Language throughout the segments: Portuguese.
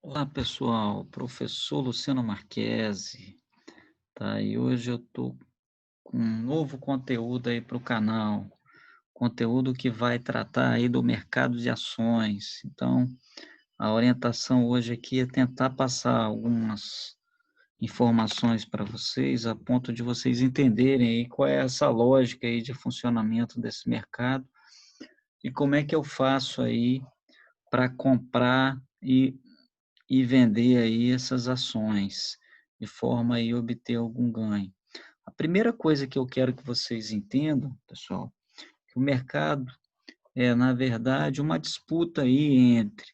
Olá pessoal, professor Luciano Marquesi, tá? E hoje eu tô com um novo conteúdo aí para o canal, conteúdo que vai tratar aí do mercado de ações. Então, a orientação hoje aqui é tentar passar algumas informações para vocês, a ponto de vocês entenderem aí qual é essa lógica aí de funcionamento desse mercado e como é que eu faço aí para comprar e vender aí essas ações, de forma a obter algum ganho. A primeira coisa que eu quero que vocês entendam, pessoal, que o mercado é, na verdade, uma disputa aí entre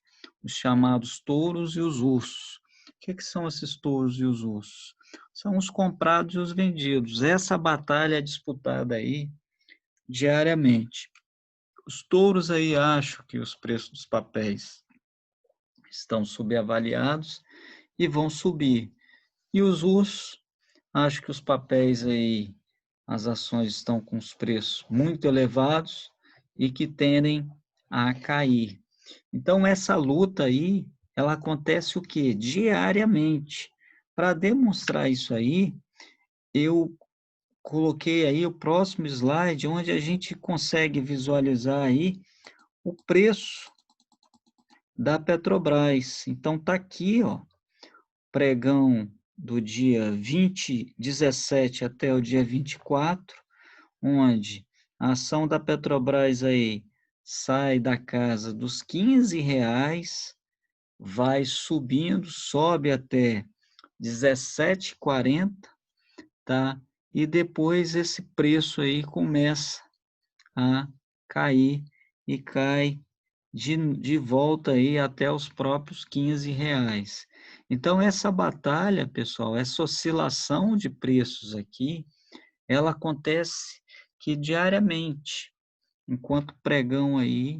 os chamados touros e os ursos. O que são esses touros e os ursos? São os comprados e os vendidos. Essa batalha é disputada aí diariamente. Os touros aí acham que os preços dos papéis estão subavaliados e vão subir. E os ursos, acho que os papéis aí, as ações estão com os preços muito elevados e que tendem a cair. Então, essa luta aí, ela acontece o quê? Diariamente. Para demonstrar isso aí, eu coloquei aí o próximo slide, onde a gente consegue visualizar aí o preço da Petrobras. Então, tá aqui, ó, pregão do dia 20/17 até o dia 24, onde a ação da Petrobras aí sai da casa dos R$ 15, vai subindo, sobe até 17,40, tá? E depois esse preço aí começa a cair e cai de volta aí até os próprios R$ 15. Então essa batalha, pessoal, essa oscilação de preços aqui, ela acontece que diariamente, enquanto o pregão aí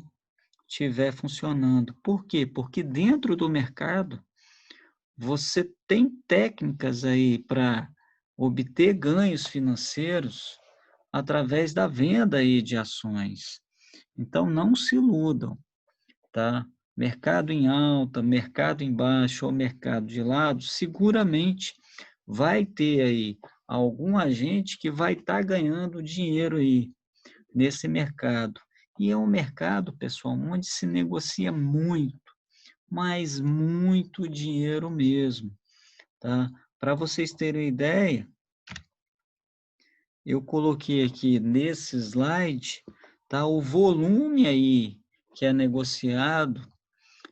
estiver funcionando. Por quê? Porque dentro do mercado, você tem técnicas aí para obter ganhos financeiros através da venda aí de ações. Então não se iludam, tá? Mercado em alta, mercado em baixa ou mercado de lado, seguramente vai ter aí algum agente que vai estar ganhando dinheiro aí nesse mercado. E é um mercado, pessoal, onde se negocia muito, mas muito dinheiro mesmo, tá? Para vocês terem ideia, eu coloquei aqui nesse slide, tá, o volume aí que é negociado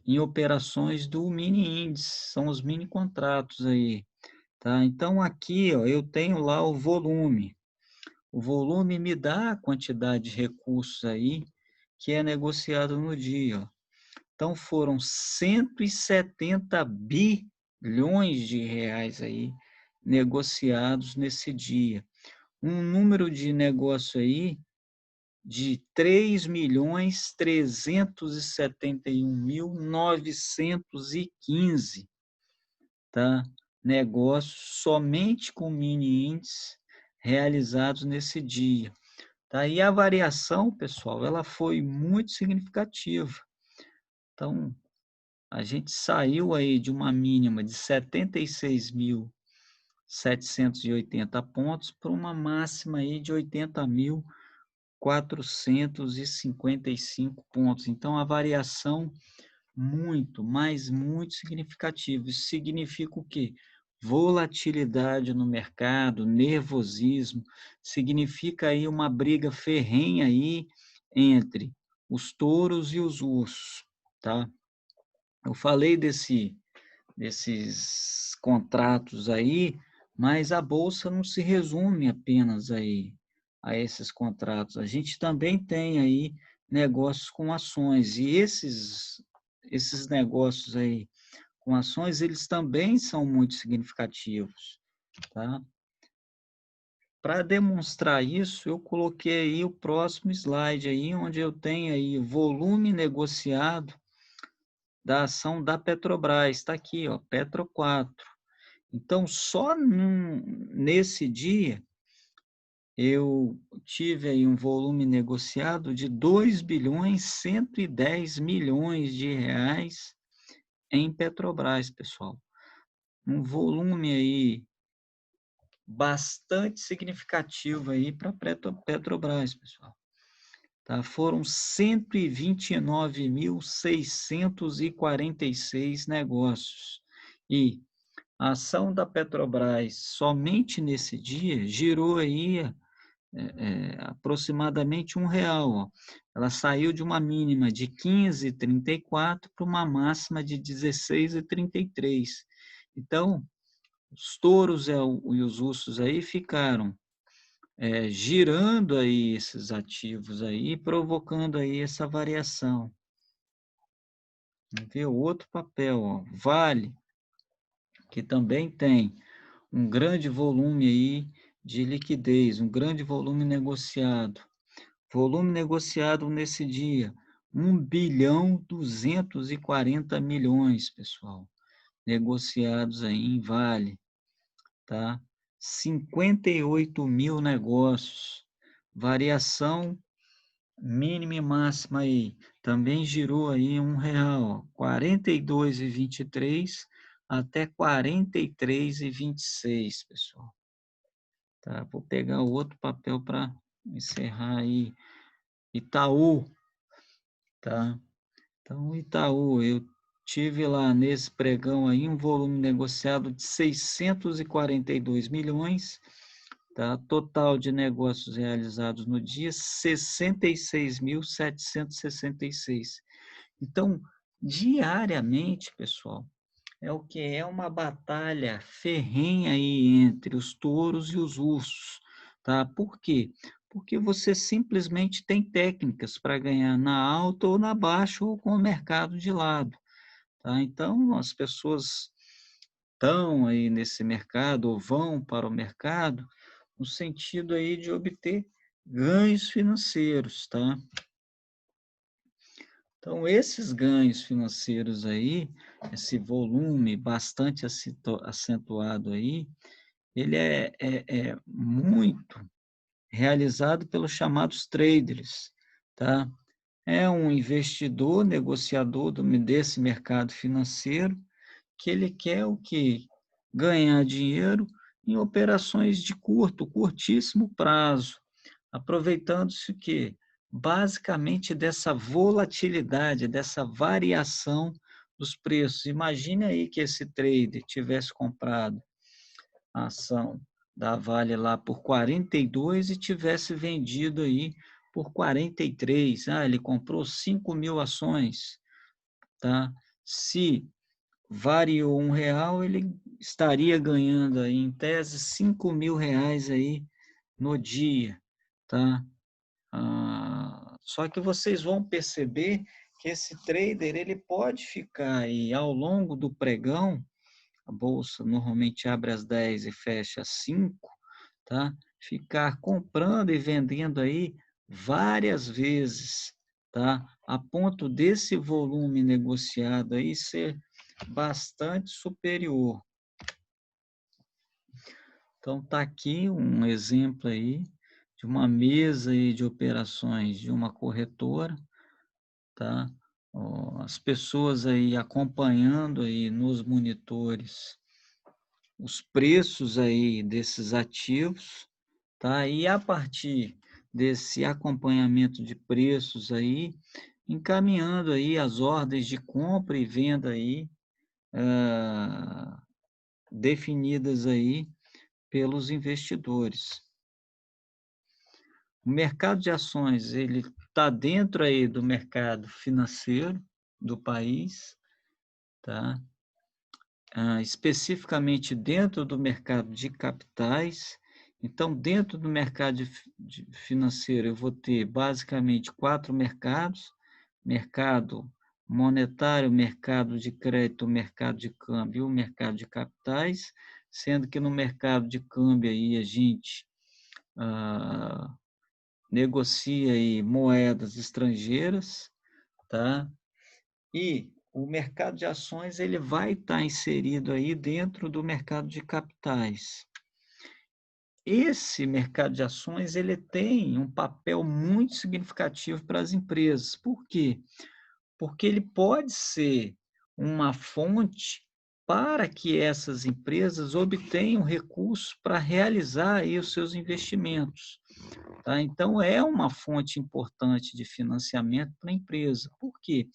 em operações do mini índice, são os mini contratos aí, tá? Então aqui, ó, eu tenho lá o volume. O volume me dá a quantidade de recursos aí que é negociado no dia, ó. Então foram 170 bilhões de reais aí negociados nesse dia. Um número de negócio aí de 3.371.915, tá? Negócios somente com mini índices realizados nesse dia, tá? E a variação, pessoal, ela foi muito significativa. Então, a gente saiu aí de uma mínima de 76.780 pontos para uma máxima aí de 80.455 pontos. Então, a variação muito, mas muito significativo. Isso significa o quê? Volatilidade no mercado, nervosismo, significa aí uma briga ferrenha aí entre os touros e os ursos, tá? Eu falei desses contratos aí, mas a bolsa não se resume apenas aí a esses contratos. A gente também tem aí negócios com ações, e esses negócios aí com ações, eles também são muito significativos, tá? Para demonstrar isso, eu coloquei aí o próximo slide aí, onde eu tenho aí volume negociado da ação da Petrobras, está aqui, ó, Petro 4. Então, só nesse dia, eu tive aí um volume negociado de 2.110 bilhões de reais em Petrobras, pessoal. Um volume aí bastante significativo aí para Petrobras, pessoal. Tá? Foram 129.646 negócios. E a ação da Petrobras, somente nesse dia, girou aí aproximadamente R$ 1. Ó. Ela saiu de uma mínima de 15,34 para uma máxima de 16,33. Então, os touros e os ursos aí ficaram girando aí esses ativos aí, provocando aí essa variação. Vamos ver o outro papel, ó, Vale, que também tem um grande volume aí de liquidez, um grande volume negociado. Volume negociado nesse dia, 1.240 bilhões, pessoal, negociados aí em Vale, tá? 58 mil negócios, variação mínima e máxima aí, também girou aí R$ 1, ó, 42,23 até 43,26, pessoal. Tá? Vou pegar o outro papel para encerrar aí. Itaú, tá? Então, Itaú, eu tive lá nesse pregão aí um volume negociado de 642 milhões, tá? Total de negócios realizados no dia, 66.766. Então, diariamente, pessoal, é o que é uma batalha ferrenha aí entre os touros e os ursos, tá? Por quê? Porque você simplesmente tem técnicas para ganhar na alta ou na baixa ou com o mercado de lado, tá? Então, as pessoas estão aí nesse mercado ou vão para o mercado no sentido aí de obter ganhos financeiros, tá? Então, esses ganhos financeiros aí, esse volume bastante acentuado aí, ele é muito realizado pelos chamados traders, tá? É um investidor, negociador desse mercado financeiro, que ele quer o quê? Ganhar dinheiro em operações de curtíssimo prazo, aproveitando-se o quê? Basicamente dessa volatilidade, dessa variação dos preços. Imagine aí que esse trader tivesse comprado a ação da Vale lá por 42 e tivesse vendido aí por 43. Ah, ele comprou 5.000 ações, tá? Se variou R$ 1, ele estaria ganhando aí, em tese, R$ 5.000 aí no dia, tá? Só que vocês vão perceber que esse trader ele pode ficar aí ao longo do pregão, a bolsa normalmente abre às 10 e fecha às 5, tá? Ficar comprando e vendendo aí várias vezes, tá? A ponto desse volume negociado aí ser bastante superior. Então tá aqui um exemplo aí de uma mesa aí de operações de uma corretora, tá? Ó, as pessoas aí acompanhando aí nos monitores os preços aí desses ativos, tá? E a partir desse acompanhamento de preços aí, encaminhando aí as ordens de compra e venda aí, definidas aí pelos investidores. O mercado de ações, ele está dentro aí do mercado financeiro do país, tá? Especificamente dentro do mercado de capitais. Então, dentro do mercado financeiro, eu vou ter basicamente 4 mercados: mercado monetário, mercado de crédito, mercado de câmbio e o mercado de capitais, sendo que no mercado de câmbio aí a gente negocia aí moedas estrangeiras, tá? E o mercado de ações ele vai estar inserido aí dentro do mercado de capitais. Esse mercado de ações ele tem um papel muito significativo para as empresas. Por quê? Porque ele pode ser uma fonte para que essas empresas obtenham recursos para realizar aí os seus investimentos, tá? Então é uma fonte importante de financiamento para a empresa. Por quê?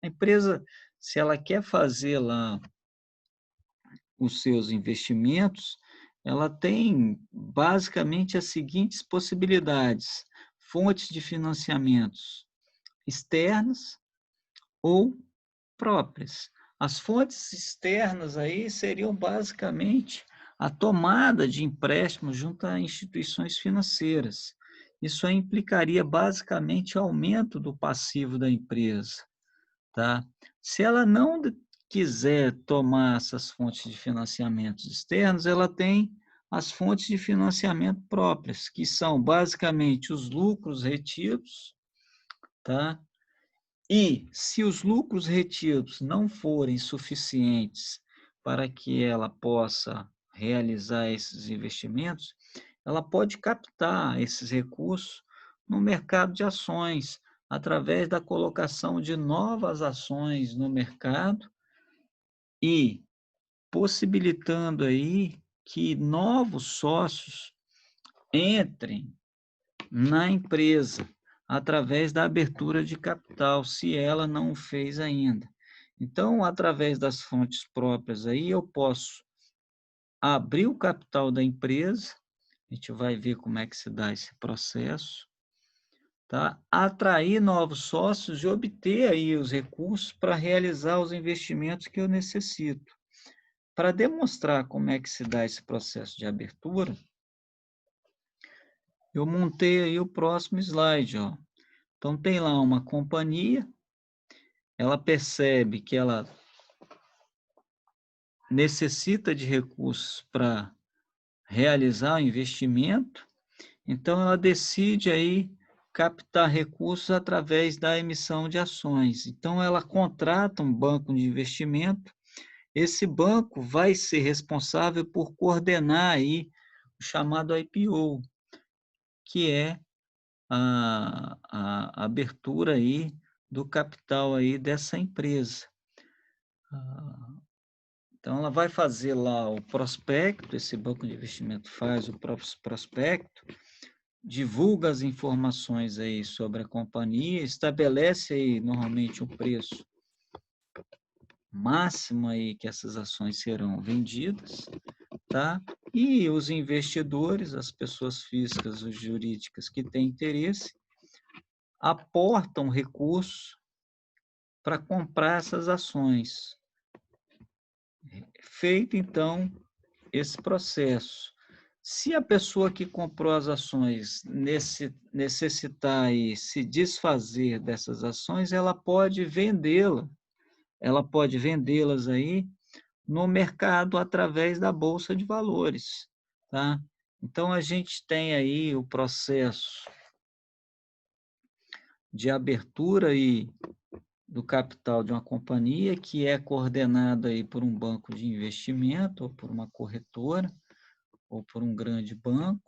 A empresa, se ela quer fazer lá os seus investimentos, ela tem basicamente as seguintes possibilidades: fontes de financiamentos externas ou próprias. As fontes externas aí seriam basicamente a tomada de empréstimos junto a instituições financeiras. Isso aí implicaria basicamente aumento do passivo da empresa, tá? Se ela não quiser tomar essas fontes de financiamentos externos, ela tem as fontes de financiamento próprias, que são basicamente os lucros retidos, tá? E se os lucros retidos não forem suficientes para que ela possa realizar esses investimentos, ela pode captar esses recursos no mercado de ações, através da colocação de novas ações no mercado e possibilitando aí que novos sócios entrem na empresa, através da abertura de capital, se ela não o fez ainda. Então, através das fontes próprias aí, eu posso abrir o capital da empresa, a gente vai ver como é que se dá esse processo, tá? Atrair novos sócios e obter aí os recursos para realizar os investimentos que eu necessito. Para demonstrar como é que se dá esse processo de abertura, eu montei aí o próximo slide, ó. Então, tem lá uma companhia, ela percebe que ela necessita de recursos para realizar o investimento, então ela decide aí captar recursos através da emissão de ações. Então, ela contrata um banco de investimento, esse banco vai ser responsável por coordenar aí o chamado IPO, que é a abertura aí do capital aí dessa empresa. Ah, Então, ela vai fazer lá o prospecto, esse banco de investimento faz o próprio prospecto, divulga as informações aí sobre a companhia, estabelece aí normalmente um preço máximo aí que essas ações serão vendidas, tá? E os investidores, as pessoas físicas ou jurídicas que têm interesse, aportam recursos para comprar essas ações. Feito então esse processo. Se a pessoa que comprou as ações necessitar e se desfazer dessas ações, ela pode vendê-las aí no mercado através da bolsa de valores, tá? Então a gente tem aí o processo de abertura aí do capital de uma companhia que é coordenado aí por um banco de investimento ou por uma corretora ou por um grande banco.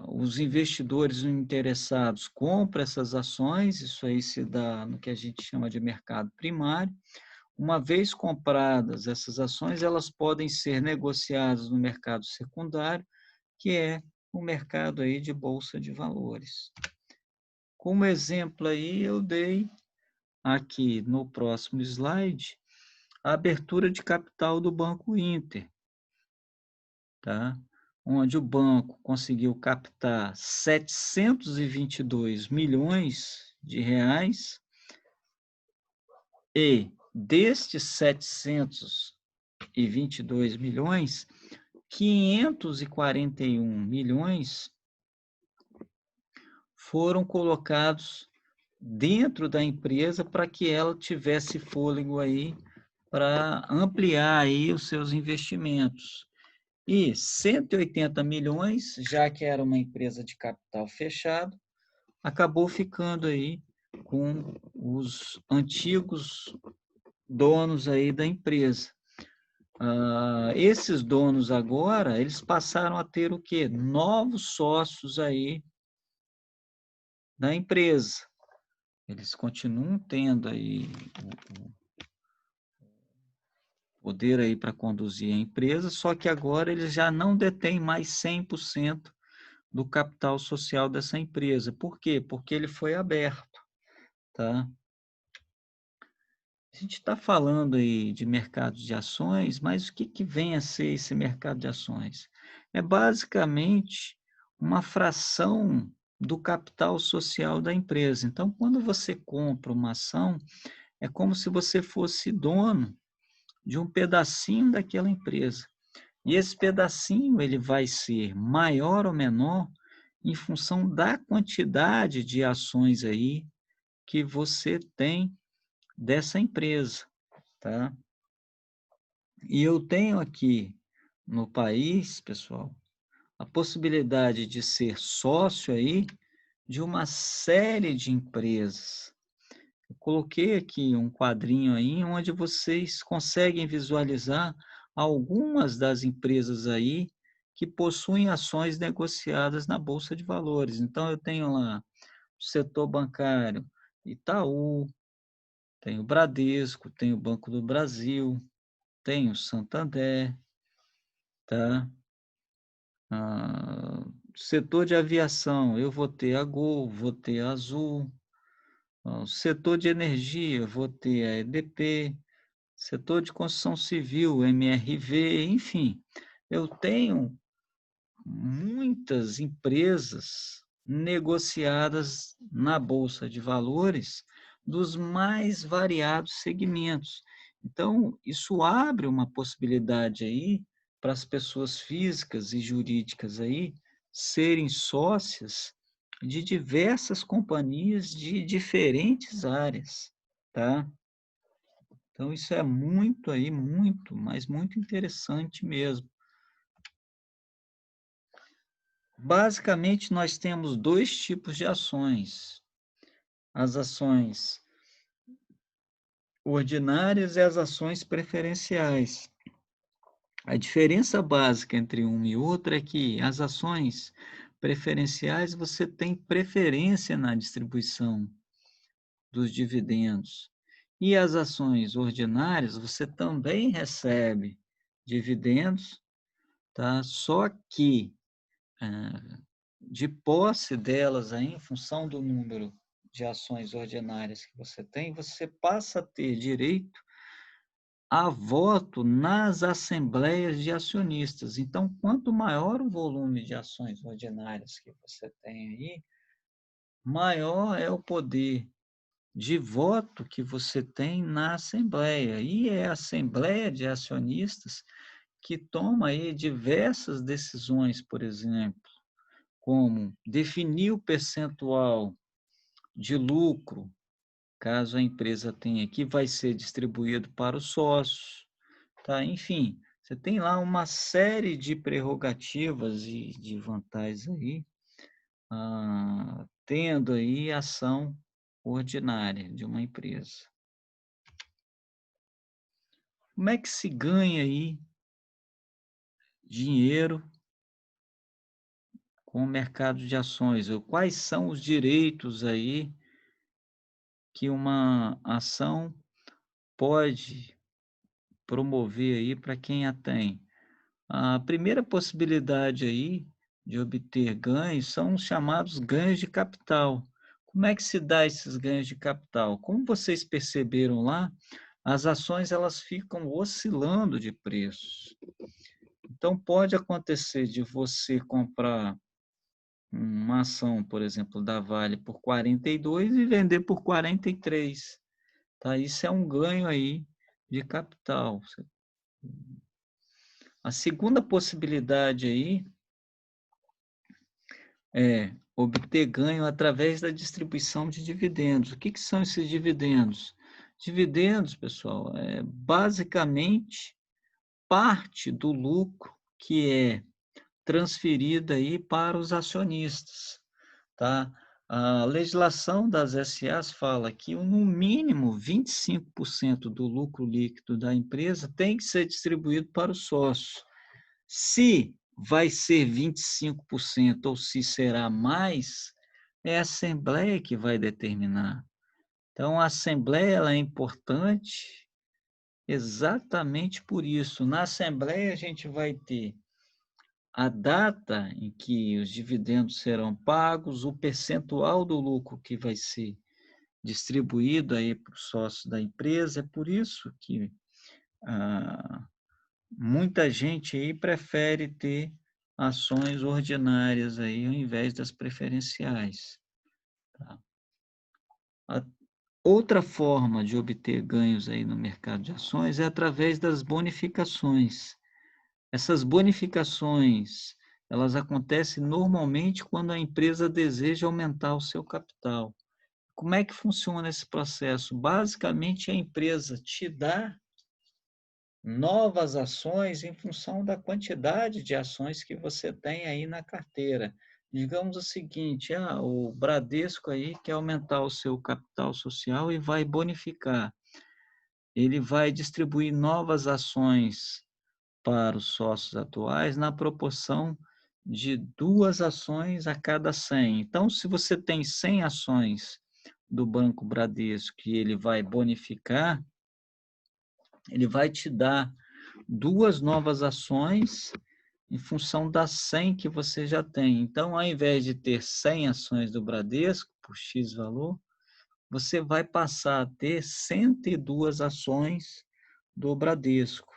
Os investidores interessados compram essas ações, isso aí se dá no que a gente chama de mercado primário. Uma vez compradas essas ações, elas podem ser negociadas no mercado secundário, que é o mercado aí de bolsa de valores. Como exemplo aí, eu dei aqui no próximo slide a abertura de capital do Banco Inter, tá? Onde o banco conseguiu captar 722 milhões de reais e destes 722 milhões, 541 milhões foram colocados dentro da empresa para que ela tivesse fôlego aí para ampliar aí os seus investimentos. E 180 milhões, já que era uma empresa de capital fechado, acabou ficando aí com os antigos donos aí da empresa. Esses donos agora, eles passaram a ter o quê? Novos sócios aí da empresa. Eles continuam tendo aí o poder aí para conduzir a empresa, só que agora eles já não detêm mais 100% do capital social dessa empresa. Por quê? Porque ele foi aberto, tá? A gente está falando aí de mercado de ações, mas o que que vem a ser esse mercado de ações? É basicamente uma fração do capital social da empresa. Então, quando você compra uma ação, é como se você fosse dono de um pedacinho daquela empresa. E esse pedacinho ele vai ser maior ou menor em função da quantidade de ações aí que você tem dessa empresa, tá? E eu tenho aqui no país, pessoal, a possibilidade de ser sócio aí de uma série de empresas. Eu coloquei aqui um quadrinho aí onde vocês conseguem visualizar algumas das empresas aí que possuem ações negociadas na Bolsa de Valores. Então, eu tenho lá o setor bancário, Itaú, tenho Bradesco, tenho Banco do Brasil, tenho Santander, tá? Setor de aviação, eu vou ter a Gol, vou ter a Azul. O setor de energia, vou ter a EDP. Setor de construção civil, MRV, enfim, eu tenho muitas empresas negociadas na bolsa de valores dos mais variados segmentos. Então, isso abre uma possibilidade aí para as pessoas físicas e jurídicas aí serem sócias de diversas companhias de diferentes áreas, tá? Então, isso é muito aí, muito, mas muito interessante mesmo. Basicamente, nós temos dois tipos de ações: as ações ordinárias e as ações preferenciais. A diferença básica entre uma e outra é que as ações preferenciais você tem preferência na distribuição dos dividendos. E as ações ordinárias você também recebe dividendos, tá? Só que de posse delas aí, em função do número de ações ordinárias que você tem, você passa a ter direito a voto nas assembleias de acionistas. Então, quanto maior o volume de ações ordinárias que você tem aí, maior é o poder de voto que você tem na assembleia. E é a assembleia de acionistas que toma aí diversas decisões, por exemplo, como definir o percentual de lucro, caso a empresa tenha, que vai ser distribuído para os sócios, tá? Enfim, você tem lá uma série de prerrogativas e de vantagens aí, tendo aí ação ordinária de uma empresa. Como é que se ganha aí dinheiro com o mercado de ações? Ou quais são os direitos aí que uma ação pode promover aí para quem a tem? A primeira possibilidade aí de obter ganhos são os chamados ganhos de capital. Como é que se dá esses ganhos de capital? Como vocês perceberam lá, as ações elas ficam oscilando de preços. Então pode acontecer de você comprar uma ação, por exemplo, da Vale por 42 e vender por 43, tá? Isso é um ganho aí de capital. A segunda possibilidade aí é obter ganho através da distribuição de dividendos. O que que são esses dividendos? Dividendos, pessoal, é basicamente parte do lucro que é transferida aí para os acionistas, tá? A legislação das SAs fala que no mínimo 25% do lucro líquido da empresa tem que ser distribuído para os sócios. Se vai ser 25% ou se será mais, é a Assembleia que vai determinar. Então, a assembleia ela é importante exatamente por isso. Na assembleia, a gente vai ter a data em que os dividendos serão pagos, o percentual do lucro que vai ser distribuído aí para os sócios da empresa. É por isso que ah, muita gente aí prefere ter ações ordinárias aí ao invés das preferenciais, tá? A outra forma de obter ganhos aí no mercado de ações é através das bonificações. Essas bonificações, elas acontecem normalmente quando a empresa deseja aumentar o seu capital. Como é que funciona esse processo? Basicamente, a empresa te dá novas ações em função da quantidade de ações que você tem aí na carteira. Digamos o seguinte: o Bradesco aí quer aumentar o seu capital social e vai bonificar. Ele vai distribuir novas ações para os sócios atuais na proporção de 2 ações a cada 100. Então, se você tem 100 ações do Banco Bradesco que ele vai bonificar, ele vai te dar 2 novas ações em função das 100 que você já tem. Então, ao invés de ter 100 ações do Bradesco por X valor, você vai passar a ter 102 ações do Bradesco.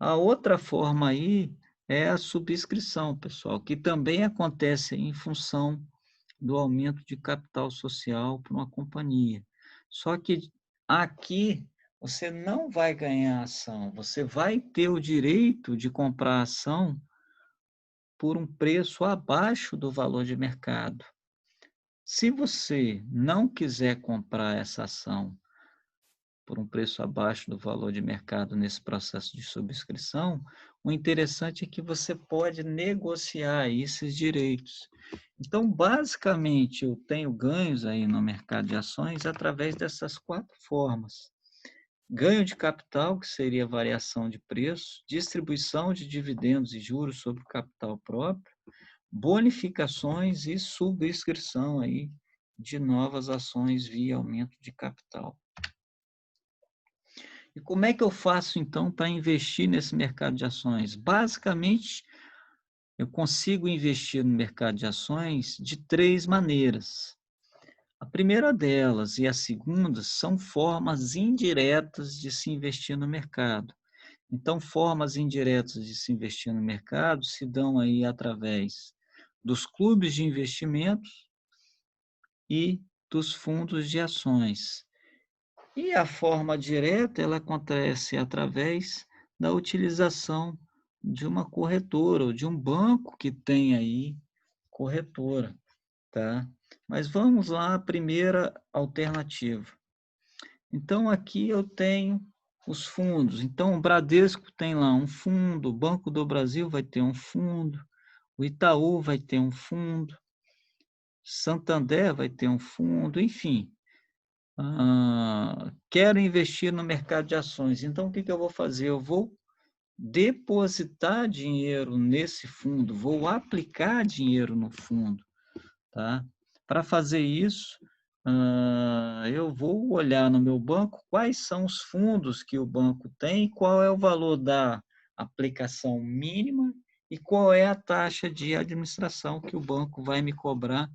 A outra forma aí é a subscrição, pessoal, que também acontece em função do aumento de capital social para uma companhia. Só que aqui você não vai ganhar ação, você vai ter o direito de comprar ação por um preço abaixo do valor de mercado. Se você não quiser comprar essa ação por um preço abaixo do valor de mercado nesse processo de subscrição, o interessante é que você pode negociar esses direitos. Então, basicamente, eu tenho ganhos aí no mercado de ações através dessas 4 formas. Ganho de capital, que seria a variação de preço, distribuição de dividendos e juros sobre o capital próprio, bonificações e subscrição aí de novas ações via aumento de capital. E como é que eu faço então para investir nesse mercado de ações? Basicamente, eu consigo investir no mercado de ações de 3 maneiras. A primeira delas e a segunda são formas indiretas de se investir no mercado. Então, formas indiretas de se investir no mercado se dão aí através dos clubes de investimentos e dos fundos de ações. E a forma direta, ela acontece através da utilização de uma corretora ou de um banco que tem aí corretora, tá? Mas vamos lá, a primeira alternativa. Então, aqui eu tenho os fundos. Então, o Bradesco tem lá um fundo, o Banco do Brasil vai ter um fundo, o Itaú vai ter um fundo, Santander vai ter um fundo, enfim. Quero investir no mercado de ações. Então, o que que eu vou fazer? Eu vou depositar dinheiro nesse fundo, vou aplicar dinheiro no fundo, tá? Para fazer isso, eu vou olhar no meu banco quais são os fundos que o banco tem, qual é o valor da aplicação mínima e qual é a taxa de administração que o banco vai me cobrar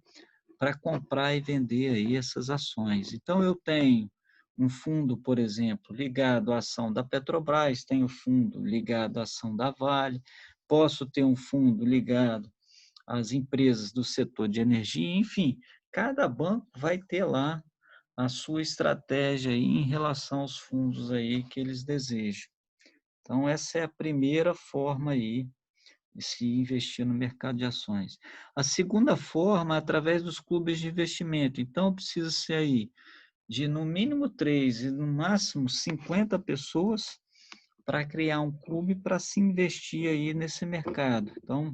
para comprar e vender aí essas ações. Então, eu tenho um fundo, por exemplo, ligado à ação da Petrobras, tenho fundo ligado à ação da Vale, posso ter um fundo ligado às empresas do setor de energia, enfim, cada banco vai ter lá a sua estratégia aí em relação aos fundos aí que eles desejam. Então, essa é a primeira forma aí de se investir no mercado de ações. A segunda forma é através dos clubes de investimento. Então, precisa ser aí de no mínimo 3 e no máximo 50 pessoas para criar um clube para se investir aí nesse mercado. Então,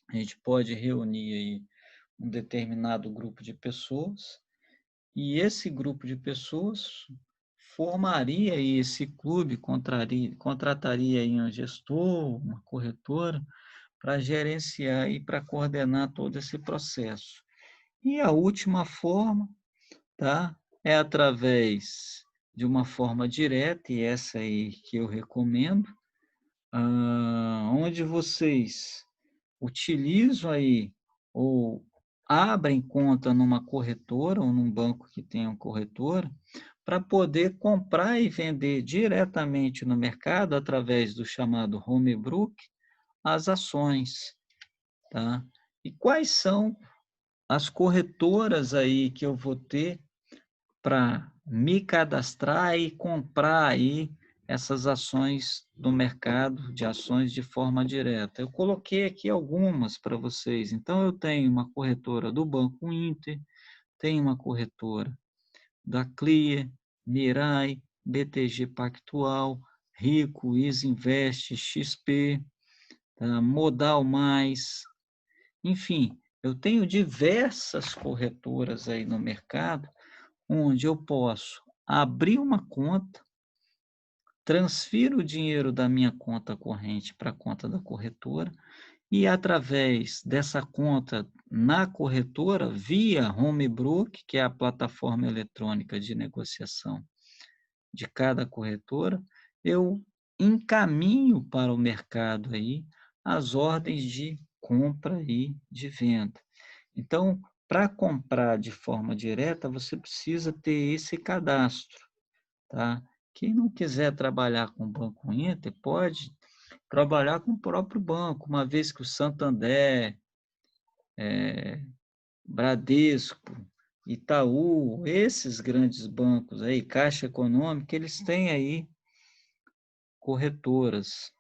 a gente pode reunir aí um determinado grupo de pessoas e esse grupo de pessoas formaria aí esse clube, contrataria aí um gestor, uma corretora, para gerenciar e para coordenar todo esse processo. E a última forma tá? É através de uma forma direta, e essa aí que eu recomendo, onde vocês utilizam aí ou abrem conta numa corretora ou num banco que tenha uma corretora, para poder comprar e vender diretamente no mercado, através do chamado home broker, as ações, tá? E quais são as corretoras aí que eu vou ter para me cadastrar e comprar aí essas ações do mercado de ações de forma direta? Eu coloquei aqui algumas para vocês. Então, eu tenho uma corretora do Banco Inter, tenho uma corretora da Clear, Mirai, BTG Pactual, Rico, Isinvest, XP, Modal Mais, enfim, eu tenho diversas corretoras aí no mercado, onde eu posso abrir uma conta, transfiro o dinheiro da minha conta corrente para a conta da corretora e através dessa conta na corretora, via Homebroker, que é a plataforma eletrônica de negociação de cada corretora, eu encaminho para o mercado aí as ordens de compra e de venda. Então, para comprar de forma direta, você precisa ter esse cadastro, tá? Quem não quiser trabalhar com o Banco Inter, pode trabalhar com o próprio banco, uma vez que o Santander, Bradesco, Itaú, esses grandes bancos aí, Caixa Econômica, eles têm aí corretoras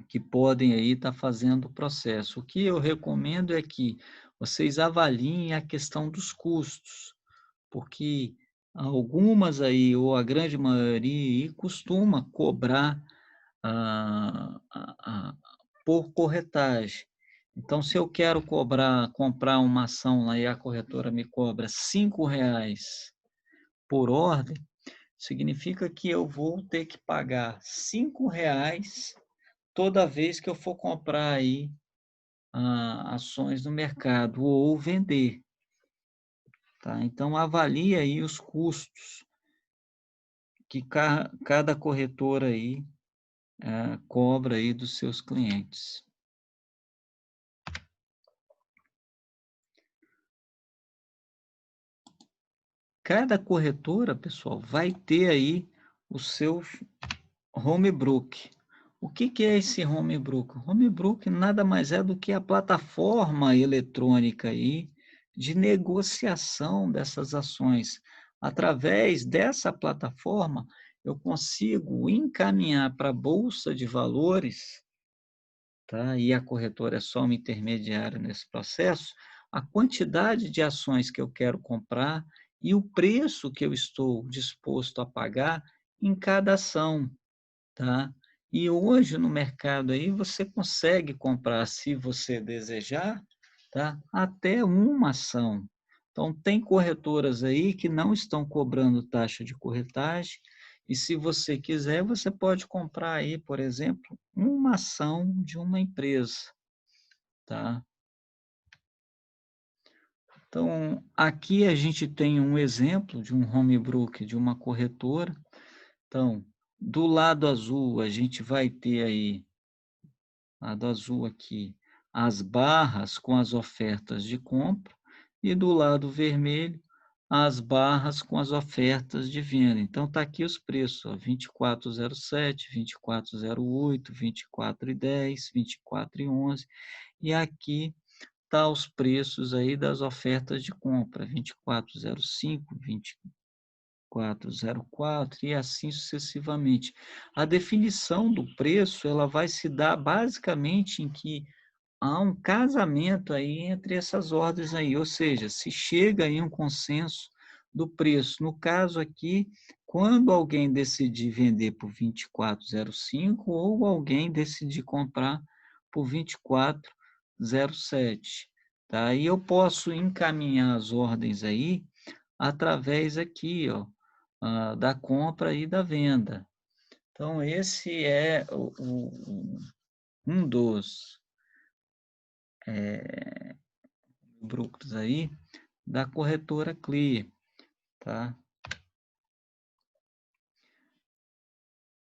que podem aí estar fazendo o processo. O que eu recomendo é que vocês avaliem a questão dos custos, porque algumas aí, ou a grande maioria, aí, costuma cobrar por corretagem. Então, se eu quero comprar uma ação lá e a corretora me cobra R$ 5 por ordem, significa que eu vou ter que pagar R$ 5 toda vez que eu for comprar aí ações no mercado ou vender, tá? Então, avalie aí os custos que cada corretora aí cobra aí dos seus clientes. Cada corretora, pessoal, vai ter aí o seu home broker. O que que é esse home broker? Home broker nada mais é do que a plataforma eletrônica aí de negociação dessas ações. Através dessa plataforma, eu consigo encaminhar para a bolsa de valores, tá? E a corretora é só um intermediário nesse processo, a quantidade de ações que eu quero comprar e o preço que eu estou disposto a pagar em cada ação, tá? E hoje no mercado aí você consegue comprar, se você desejar, tá? Até uma ação. Então tem corretoras aí que não estão cobrando taxa de corretagem, e se você quiser, você pode comprar aí, por exemplo, uma ação de uma empresa, tá? Então, aqui a gente tem um exemplo de um home broker, de uma corretora. Então, do lado azul, a gente vai ter aí lado azul aqui, as barras com as ofertas de compra e do lado vermelho, as barras com as ofertas de venda. Então, está aqui os preços, ó, 24,07, 24,08, 24,10, 24,11, e aqui tá os preços aí das ofertas de compra, 24,05, 2404 e assim sucessivamente. A definição do preço, ela vai se dar basicamente em que há um casamento aí entre essas ordens aí, ou seja, se chega em um consenso do preço. No caso aqui, quando alguém decidir vender por 24,05 ou alguém decidir comprar por 24,07, tá? E eu posso encaminhar as ordens aí através aqui, ó, da compra e da venda. Então, esse é um dos brokers aí da corretora Clear. tá?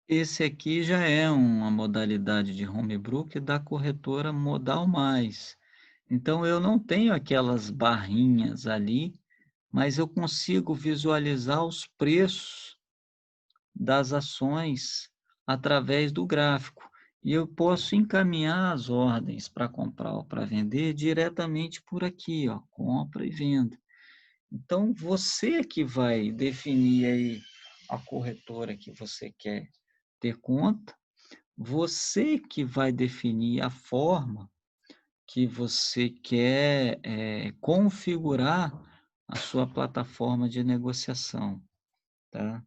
Esse aqui já é uma modalidade de homebrew da corretora Modal Mais. Então eu não tenho aquelas barrinhas ali, mas eu consigo visualizar os preços das ações através do gráfico. E eu posso encaminhar as ordens para comprar ou para vender diretamente por aqui, ó, compra e venda. Então, você que vai definir aí a corretora que você quer ter conta, você que vai definir a forma que você quer configurar a sua plataforma de negociação, tá?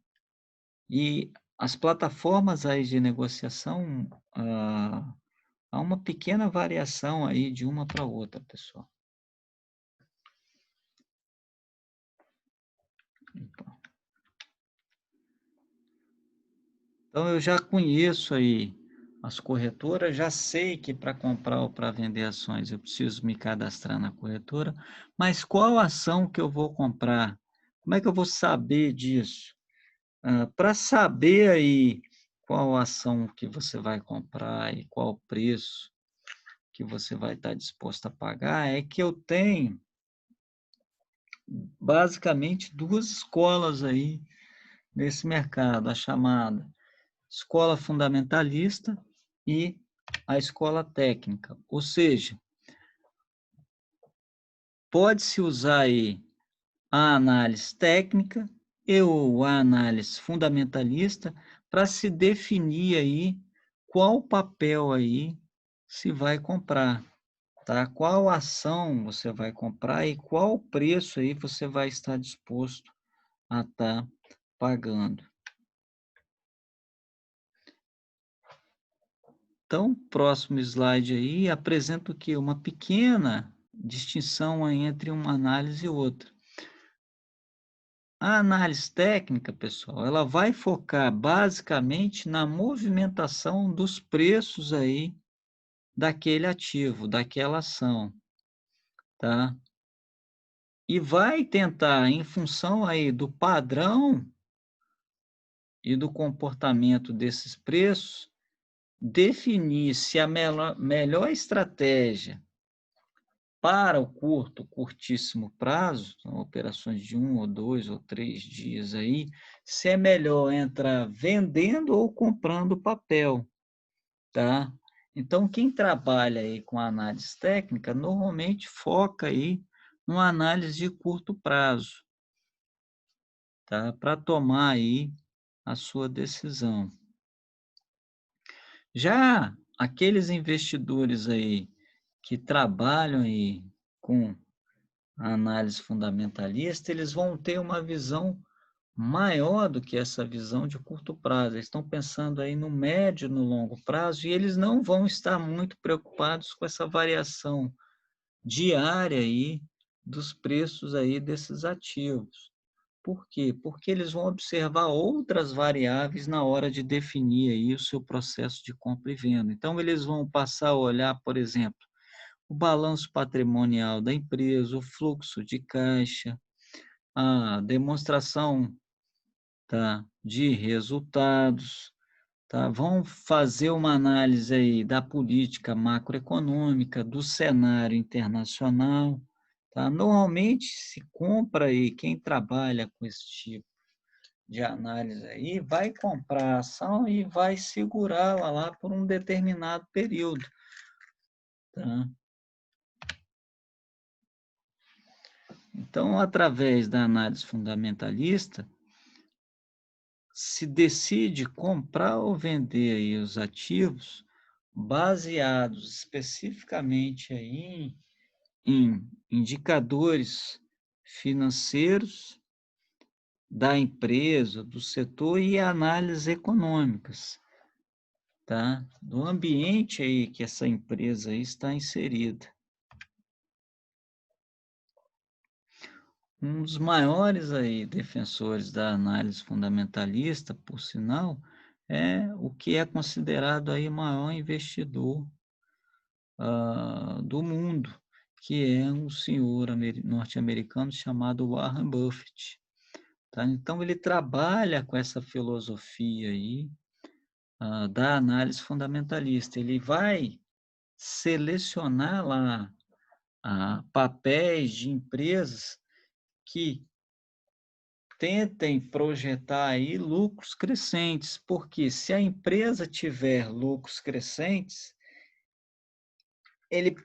E as plataformas aí de negociação, há uma pequena variação aí de uma para outra, pessoal. Então eu já conheço aí as corretoras, já sei que para comprar ou para vender ações eu preciso me cadastrar na corretora, mas qual ação que eu vou comprar? Como é que eu vou saber disso? Para saber aí qual ação que você vai comprar e qual preço que você vai estar disposto a pagar, é que eu tenho basicamente 2 escolas aí nesse mercado, a chamada escola fundamentalista e a escola técnica. Ou seja, pode-se usar aí a análise técnica e ou a análise fundamentalista para se definir aí qual papel aí se vai comprar, tá? Qual ação você vai comprar e qual preço aí você vai estar disposto a estar pagando. Então, próximo slide aí apresenta o quê? Uma pequena distinção aí entre uma análise e outra. A análise técnica, pessoal, ela vai focar basicamente na movimentação dos preços aí daquele ativo, daquela ação, tá? E vai tentar, em função aí do padrão e do comportamento desses preços, definir se a melhor estratégia para o curtíssimo prazo, são operações de 1 ou 2 ou 3 dias aí, se é melhor entrar vendendo ou comprando papel, tá? Então, quem trabalha aí com análise técnica, normalmente foca aí numa análise de curto prazo, tá? Para tomar aí a sua decisão. Já aqueles investidores aí que trabalham aí com a análise fundamentalista, eles vão ter uma visão maior do que essa visão de curto prazo. Eles estão pensando aí no médio e no longo prazo e eles não vão estar muito preocupados com essa variação diária aí dos preços aí desses ativos. Por quê? Porque eles vão observar outras variáveis na hora de definir aí o seu processo de compra e venda. Então, eles vão passar a olhar, por exemplo, o balanço patrimonial da empresa, o fluxo de caixa, a demonstração, tá, de resultados, tá? Vão fazer uma análise aí da política macroeconômica, do cenário internacional, tá? Normalmente se compra aí, quem trabalha com esse tipo de análise aí, vai comprar a ação e vai segurá-la lá por um determinado período, tá? Então, através da análise fundamentalista, se decide comprar ou vender aí os ativos baseados especificamente aí em indicadores financeiros da empresa, do setor e análises econômicas, tá? Do ambiente aí que essa empresa aí está inserida. Um dos maiores aí defensores da análise fundamentalista, por sinal, é o que é considerado aí o maior investidor do mundo, que é um senhor norte-americano chamado Warren Buffett. tá? Então ele trabalha com essa filosofia aí, da análise fundamentalista. Ele vai selecionar lá, papéis de empresas que tentem projetar aí lucros crescentes, porque se a empresa tiver lucros crescentes, ele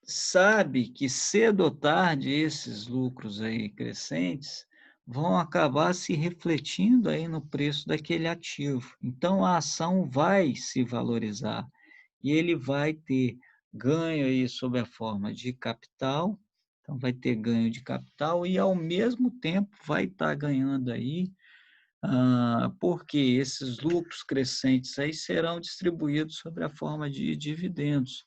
sabe que cedo ou tarde esses lucros aí crescentes vão acabar se refletindo aí no preço daquele ativo. Então a ação vai se valorizar e ele vai ter ganho aí sob a forma de capital, então vai ter ganho de capital e ao mesmo tempo vai estar ganhando aí, porque esses lucros crescentes aí serão distribuídos sob a forma de dividendos.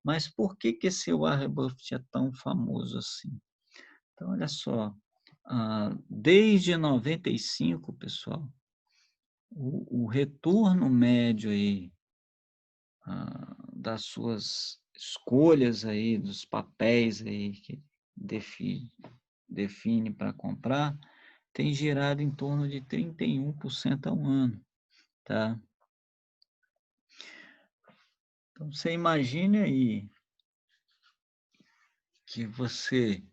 Mas por que que esse Warren Buffett é tão famoso assim? Então, olha só, desde 95, pessoal, o retorno médio aí, das suas escolhas aí, dos papéis aí que define para comprar, tem girado em torno de 31% ao ano, tá? Então, você imagine aí que você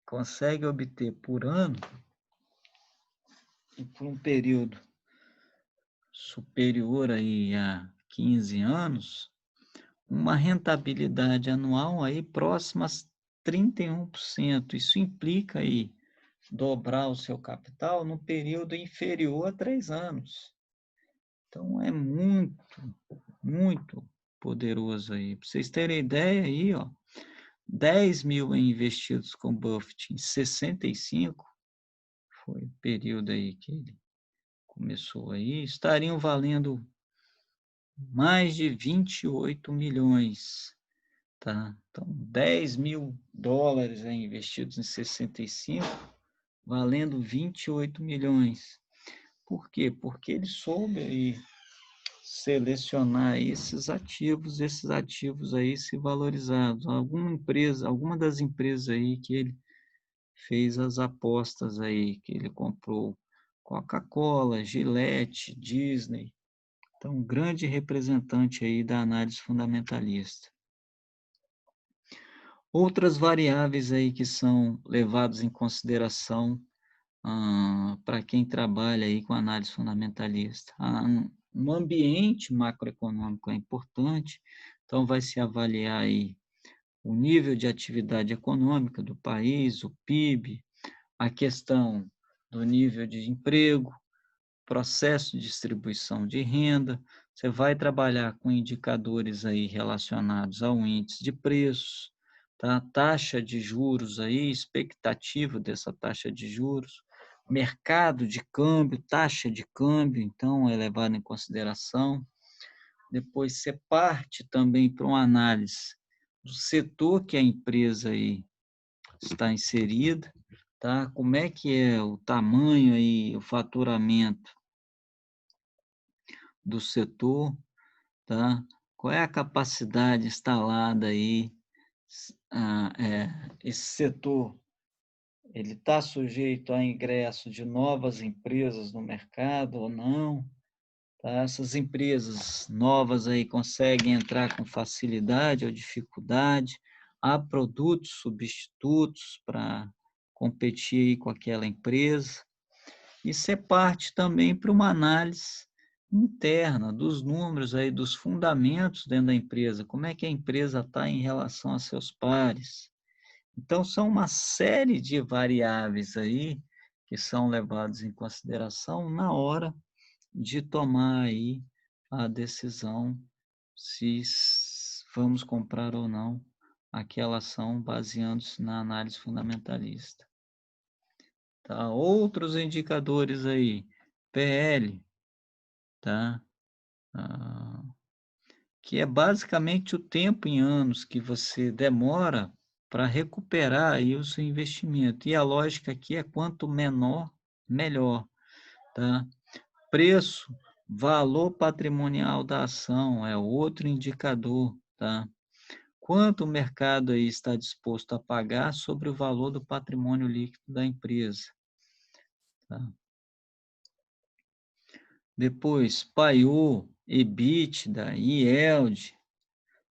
consegue obter por ano e por um período superior aí a 15 anos, uma rentabilidade anual aí próxima a 31%. Isso implica aí dobrar o seu capital no período inferior a 3 anos. Então é muito, muito poderoso aí. Para vocês terem ideia aí, ó, 10.000 investidos com Buffett em 65, foi o período aí que ele começou aí, estariam valendo mais de 28 milhões, tá? Então, US$ 10.000 aí investidos em 65, valendo 28 milhões. Por quê? Porque ele soube aí selecionar esses ativos aí se valorizados. Alguma das empresas aí que ele fez as apostas aí, que ele comprou Coca-Cola, Gillette, Disney. Então, um grande representante aí da análise fundamentalista. Outras variáveis aí que são levadas em consideração, para quem trabalha aí com análise fundamentalista. Um ambiente macroeconômico é importante, então vai se avaliar aí o nível de atividade econômica do país, o PIB, a questão do nível de emprego, processo de distribuição de renda, você vai trabalhar com indicadores aí relacionados ao índice de preços, tá? Taxa de juros aí, expectativa dessa taxa de juros, mercado de câmbio, taxa de câmbio, então é levado em consideração. Depois você parte também para uma análise do setor que a empresa aí está inserida, tá? Como é que é o tamanho aí, o faturamento do setor, tá? Qual é a capacidade instalada aí? Esse setor, ele está sujeito a ingresso de novas empresas no mercado ou não? Tá? Essas empresas novas aí conseguem entrar com facilidade ou dificuldade? Há produtos substitutos para competir aí com aquela empresa? Isso é parte também para uma análise interna dos números aí, dos fundamentos dentro da empresa, como é que a empresa está em relação a seus pares. Então, são uma série de variáveis aí que são levados em consideração na hora de tomar aí a decisão se vamos comprar ou não aquela ação baseando-se na análise fundamentalista. Tá? Outros indicadores aí, PL, tá? Ah, que é basicamente o tempo em anos que você demora para recuperar aí o seu investimento. E a lógica aqui é quanto menor, melhor, tá? Preço, valor patrimonial da ação é outro indicador, tá? quanto o mercado aí está disposto a pagar sobre o valor do patrimônio líquido da empresa, tá? Depois, PAIU, EBITDA, IELD,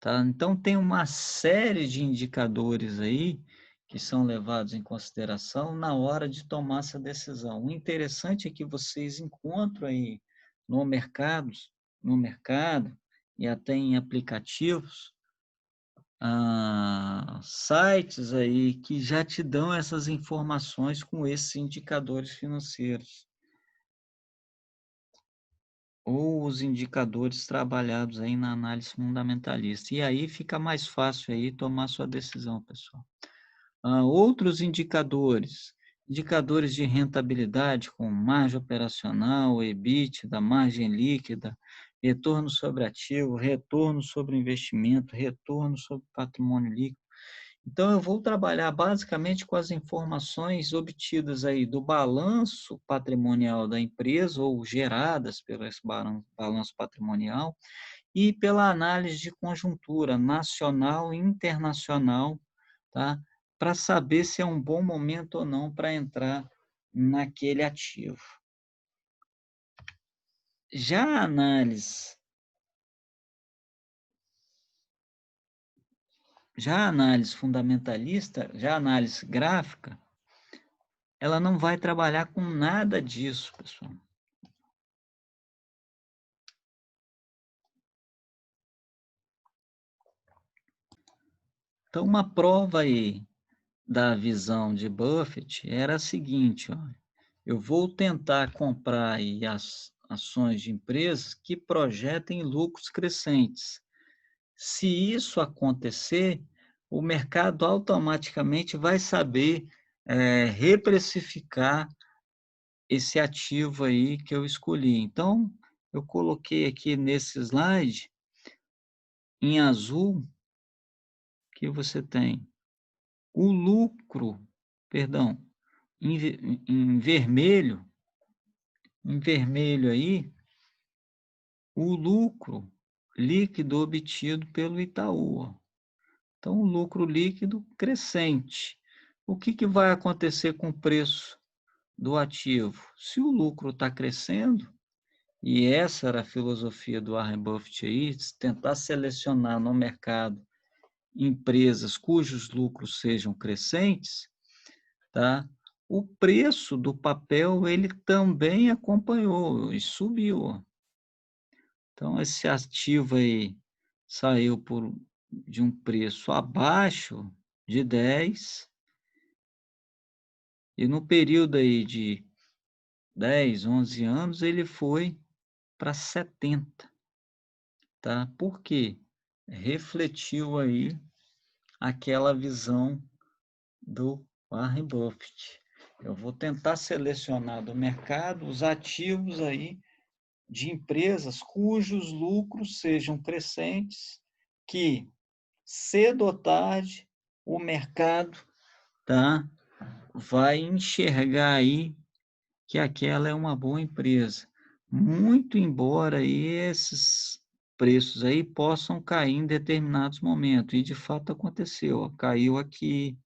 tá? Então, tem uma série de indicadores aí que são levados em consideração na hora de tomar essa decisão. O interessante é que vocês encontram aí no mercado, no mercado e até em aplicativos, sites aí que já te dão essas informações com esses indicadores financeiros, ou os indicadores trabalhados aí na análise fundamentalista. E aí fica mais fácil aí tomar sua decisão, pessoal. Outros indicadores, indicadores de rentabilidade, como margem operacional, EBITDA, margem líquida, retorno sobre ativo, retorno sobre investimento, retorno sobre patrimônio líquido. Então, eu vou trabalhar basicamente com as informações obtidas aí do balanço patrimonial da empresa ou geradas pelo esse balanço patrimonial e pela análise de conjuntura nacional e internacional, tá? Para saber se é um bom momento ou não para entrar naquele ativo. Já a análise, já a análise fundamentalista, já a análise gráfica, ela não vai trabalhar com nada disso, pessoal. Então, uma prova aí da visão de Buffett era a seguinte, ó, eu vou tentar comprar aí as ações de empresas que projetem lucros crescentes. Se isso acontecer, o mercado automaticamente vai saber reprecificar esse ativo aí que eu escolhi. Então, eu coloquei aqui nesse slide, em azul, que você tem o lucro, perdão, em vermelho aí, o lucro líquido obtido pelo Itaú, ó. Então, o lucro líquido crescente. O que que vai acontecer com o preço do ativo? Se o lucro está crescendo, e essa era a filosofia do Warren Buffett aí, tentar selecionar no mercado empresas cujos lucros sejam crescentes, tá? O preço do papel ele também acompanhou e subiu. Então, esse ativo aí saiu de um preço abaixo de 10 e no período aí de 10, 11 anos ele foi para 70, tá? Por quê? Refletiu aí aquela visão do Warren Buffett. Eu vou tentar selecionar do mercado os ativos aí de empresas cujos lucros sejam crescentes, que cedo ou tarde o mercado, tá, vai enxergar aí que aquela é uma boa empresa. Muito embora aí esses preços aí possam cair em determinados momentos, e de fato aconteceu, ó, caiu aqui,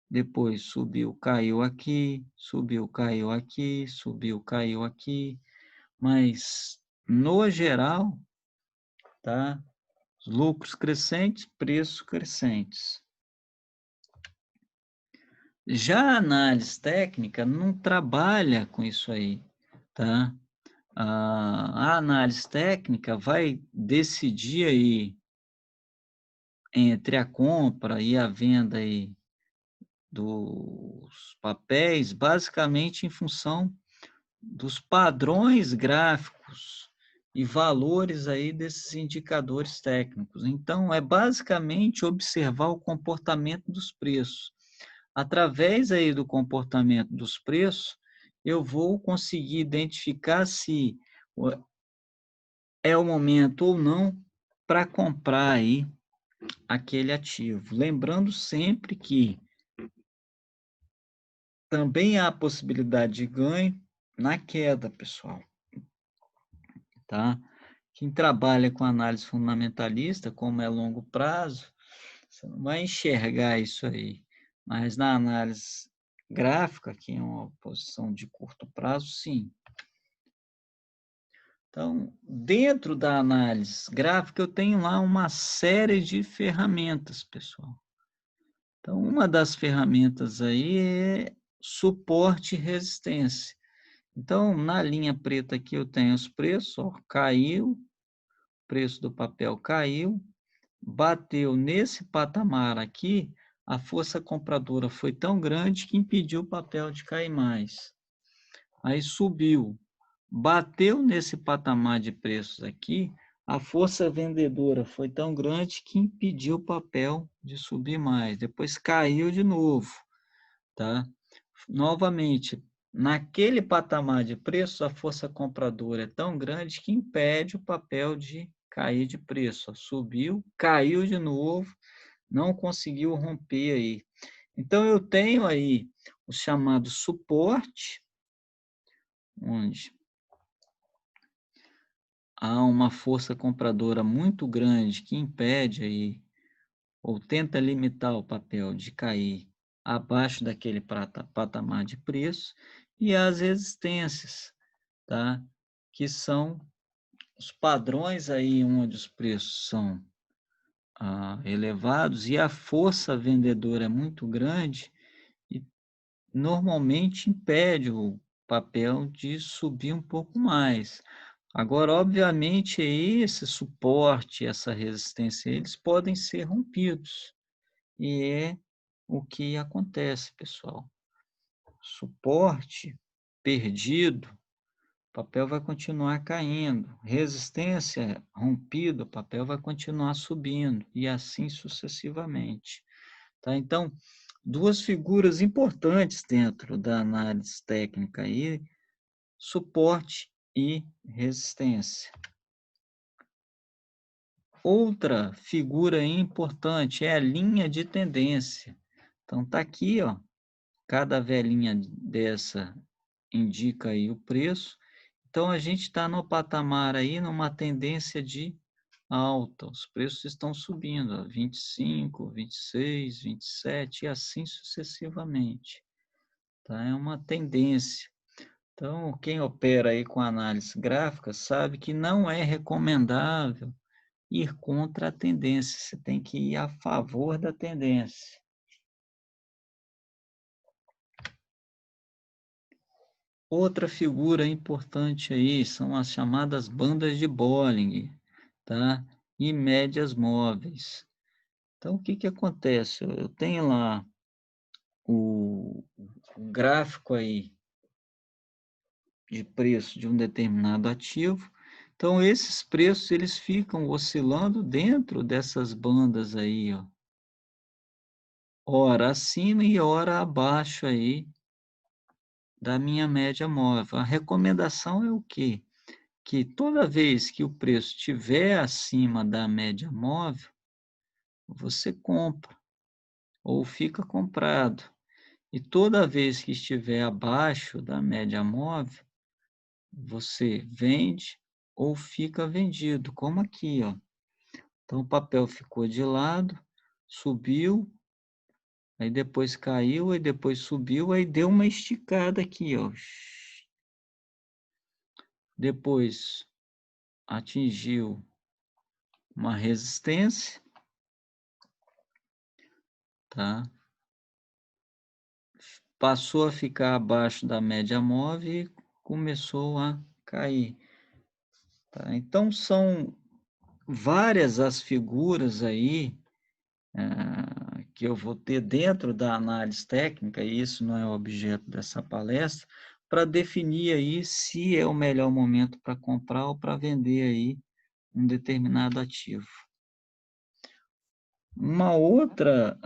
depois subiu, caiu aqui, subiu, caiu aqui, subiu, caiu aqui, mas no geral, tá? Lucros crescentes, preços crescentes. Já a análise técnica não trabalha com isso aí, tá? A análise técnica vai decidir aí entre a compra e a venda aí dos papéis, basicamente em função dos padrões gráficos e valores aí desses indicadores técnicos. Então, é basicamente observar o comportamento dos preços. Através aí do comportamento dos preços, eu vou conseguir identificar se é o momento ou não para comprar aí aquele ativo. Lembrando sempre que também há possibilidade de ganho na queda, pessoal, tá? quem trabalha com análise fundamentalista, como é longo prazo, você não vai enxergar isso aí. Mas na análise gráfica, que é uma posição de curto prazo, sim. Então, dentro da análise gráfica, eu tenho lá uma série de ferramentas, pessoal. Então, uma das ferramentas aí é suporte e resistência. Então, na linha preta aqui eu tenho os preços, ó, caiu, o preço do papel caiu, bateu nesse patamar aqui, a força compradora foi tão grande que impediu o papel de cair mais. Aí subiu, bateu nesse patamar de preços aqui, a força vendedora foi tão grande que impediu o papel de subir mais. Depois caiu de novo, tá? Novamente, naquele patamar de preço, a força compradora é tão grande que impede o papel de cair de preço. Subiu, caiu de novo, não conseguiu romper aí. Então, eu tenho aí o chamado suporte, onde há uma força compradora muito grande que impede aí, ou tenta limitar o papel de cair abaixo daquele patamar de preço, e as resistências, tá? Que são os padrões aí onde os preços são elevados e a força vendedora é muito grande e normalmente impede o papel de subir um pouco mais. Agora, obviamente, esse suporte, essa resistência, eles podem ser rompidos. E é o que acontece, pessoal. Suporte perdido, o papel vai continuar caindo. Resistência rompida, o papel vai continuar subindo. E assim sucessivamente. Tá? Então, duas figuras importantes dentro da análise técnica aí, suporte e resistência. Outra figura importante é a linha de tendência. Então, tá aqui, ó, cada velinha dessa indica aí o preço. Então, a gente está no patamar aí, numa tendência de alta. Os preços estão subindo, ó, 25, 26, 27 e assim sucessivamente. Tá? É uma tendência. Então, quem opera aí com análise gráfica sabe que não é recomendável ir contra a tendência, você tem que ir a favor da tendência. Outra figura importante aí são as chamadas bandas de Bollinger, tá? E médias móveis. Então, o que que acontece? Eu tenho lá o gráfico aí de preço de um determinado ativo. Então, esses preços eles ficam oscilando dentro dessas bandas aí, ó. Ora acima e ora abaixo aí da minha média móvel. A recomendação é o quê? Que toda vez que o preço estiver acima da média móvel, você compra ou fica comprado. E toda vez que estiver abaixo da média móvel, você vende ou fica vendido, como aqui, ó. Então, o papel ficou de lado, subiu, aí depois caiu, aí depois subiu, aí deu uma esticada aqui, ó. Depois atingiu uma resistência, tá? Passou a ficar abaixo da média móvel e começou a cair, tá? Então, são várias as figuras aí que eu vou ter dentro da análise técnica, e isso não é o objeto dessa palestra, para definir aí se é o melhor momento para comprar ou para vender aí um determinado ativo. Uma outra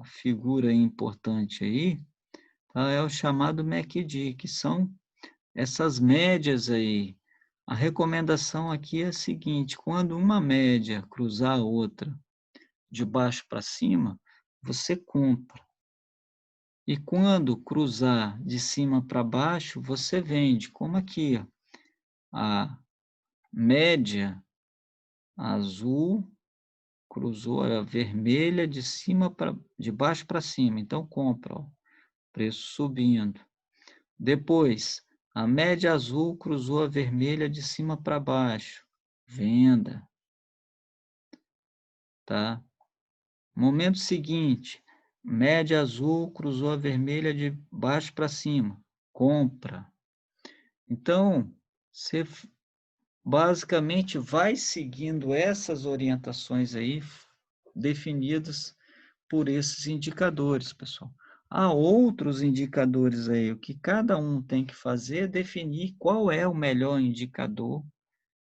figura importante aí, tá, é o chamado MACD, que são essas médias aí. A recomendação aqui é a seguinte: quando uma média cruzar a outra de baixo para cima, você compra. E quando cruzar de cima para baixo, você vende, como aqui, ó. média azul, cruzou a vermelha de baixo para cima, então compra, ó, preço subindo. Depois, a média azul cruzou a vermelha de cima para baixo, venda, tá? Momento seguinte, média azul cruzou a vermelha de baixo para cima, compra. Então, você basicamente vai seguindo essas orientações aí definidas por esses indicadores, pessoal. Há outros indicadores aí, o que cada um tem que fazer é definir qual é o melhor indicador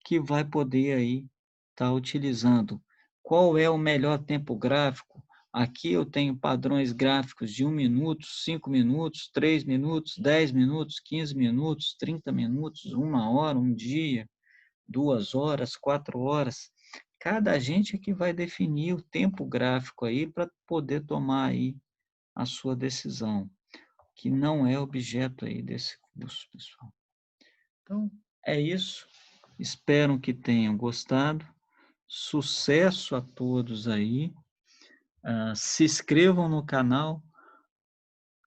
que vai poder aí estar utilizando. Qual é o melhor tempo gráfico? Aqui eu tenho padrões gráficos de 1 minuto, 5 minutos, 3 minutos, 10 minutos, 15 minutos, 30 minutos, 1 hora, um dia, 2 horas, 4 horas. Cada agente é que vai definir o tempo gráfico aí para poder tomar aí a sua decisão, que não é objeto aí desse curso, pessoal. Então, é isso. Espero que tenham gostado. Sucesso a todos aí. Se inscrevam no canal,